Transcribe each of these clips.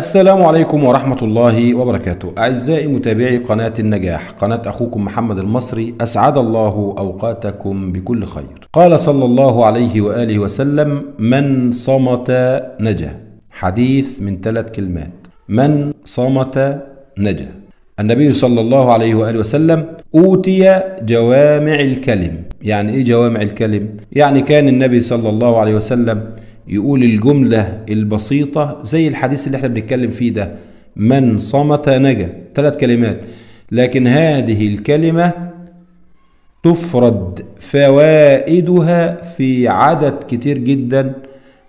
السلام عليكم ورحمة الله وبركاته. أعزائي متابعي قناة النجاح، قناة أخوكم محمد المصري، أسعد الله أوقاتكم بكل خير. قال صلى الله عليه وآله وسلم: من صمت نجا. حديث من 3 كلمات: من صمت نجا. النبي صلى الله عليه وآله وسلم أوتي جوامع الكلم. يعني إيه جوامع الكلم؟ يعني كان النبي صلى الله عليه وسلم يقول الجملة البسيطة زي الحديث اللي احنا بنتكلم فيه ده: من صمت نجا، 3 كلمات، لكن هذه الكلمة تفرد فوائدها في عدد كتير جدا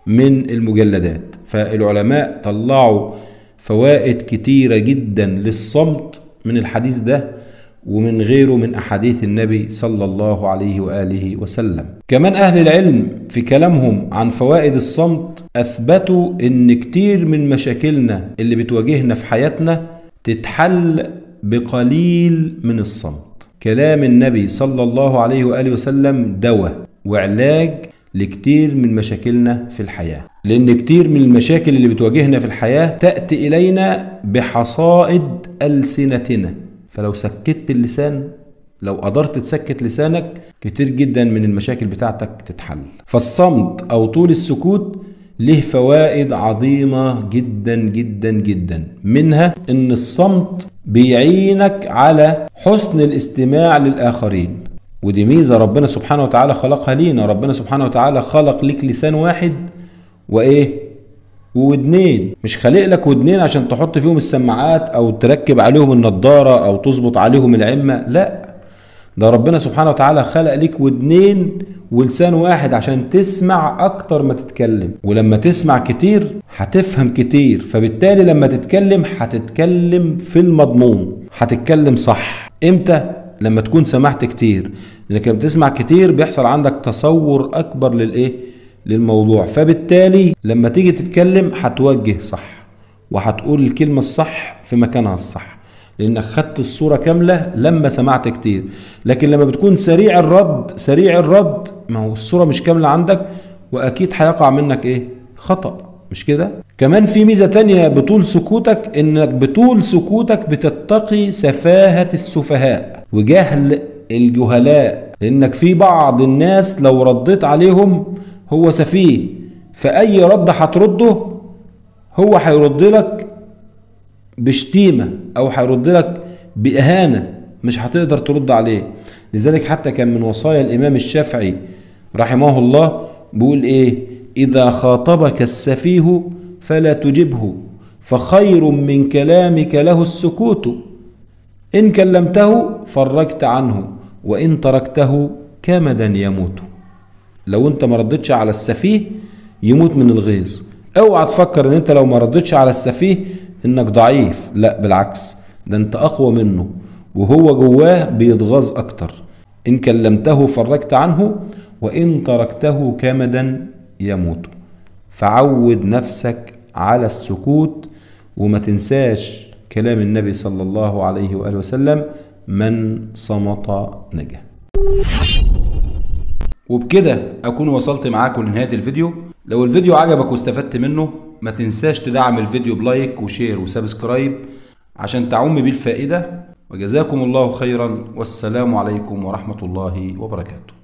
من المجلدات. فالعلماء طلعوا فوائد كتيرة جدا للصمت من الحديث ده ومن غيره من أحاديث النبي صلى الله عليه وآله وسلم. كمان أهل العلم في كلامهم عن فوائد الصمت أثبتوا إن كتير من مشاكلنا اللي بتواجهنا في حياتنا تتحل بقليل من الصمت. كلام النبي صلى الله عليه وآله وسلم دواء وعلاج لكتير من مشاكلنا في الحياة، لأن كتير من المشاكل اللي بتواجهنا في الحياة تأتي إلينا بحصائد ألسنتنا. فلو سكت اللسان، لو قدرت تسكت لسانك، كتير جدا من المشاكل بتاعتك تتحل. فالصمت أو طول السكوت له فوائد عظيمة جدا جدا جدا. منها إن الصمت بيعينك على حسن الاستماع للآخرين، ودي ميزة ربنا سبحانه وتعالى خلقها لينا. ربنا سبحانه وتعالى خلق لك لسان واحد وودنين، مش خلق لك ودنين عشان تحط فيهم السماعات او تركب عليهم النضارة او تظبط عليهم العمة، لا، ده ربنا سبحانه وتعالى خلق لك ودنين ولسان واحد عشان تسمع اكتر ما تتكلم. ولما تسمع كتير هتفهم كتير، فبالتالي لما تتكلم هتتكلم في المضمون، هتتكلم صح. امتى؟ لما تكون سمعت كتير، لانك لما تسمع كتير بيحصل عندك تصور اكبر للموضوع، فبالتالي لما تيجي تتكلم هتوجه صح وهتقول الكلمة الصح في مكانها الصح، لانك خدت الصورة كاملة لما سمعت كتير. لكن لما بتكون سريع الرد، ما هو الصورة مش كاملة عندك، واكيد هيقع منك خطأ، مش كده؟ كمان في ميزة تانية بطول سكوتك، انك بطول سكوتك بتتقي سفاهة السفهاء وجهل الجهلاء، لانك في بعض الناس لو رديت عليهم هو سفيه، فأي رد هترده هو هيرد لك بشتيمة أو هيرد لك بإهانة، مش هتقدر ترد عليه. لذلك حتى كان من وصايا الإمام الشافعي رحمه الله بيقول إذا خاطبك السفيه فلا تجبه، فخير من كلامك له السكوت، إن كلمته فرجت عنه وإن تركته كمدا يموت. لو انت ما ردتش على السفيه يموت من الغيظ. اوعى تفكر ان انت لو ما ردتش على السفيه انك ضعيف، لا بالعكس، ده انت اقوى منه وهو جواه بيتغاظ اكتر. ان كلمته فرجت عنه وان تركته كمدا يموت. فعود نفسك على السكوت، وما تنساش كلام النبي صلى الله عليه وآله وسلم: من صمت نجا. وبكده أكون وصلت معاكم لنهاية الفيديو. لو الفيديو عجبك واستفدت منه، ما تنساش تدعم الفيديو بلايك وشير وسبسكرايب عشان تعم بيه الفائدة. وجزاكم الله خيرا، والسلام عليكم ورحمة الله وبركاته.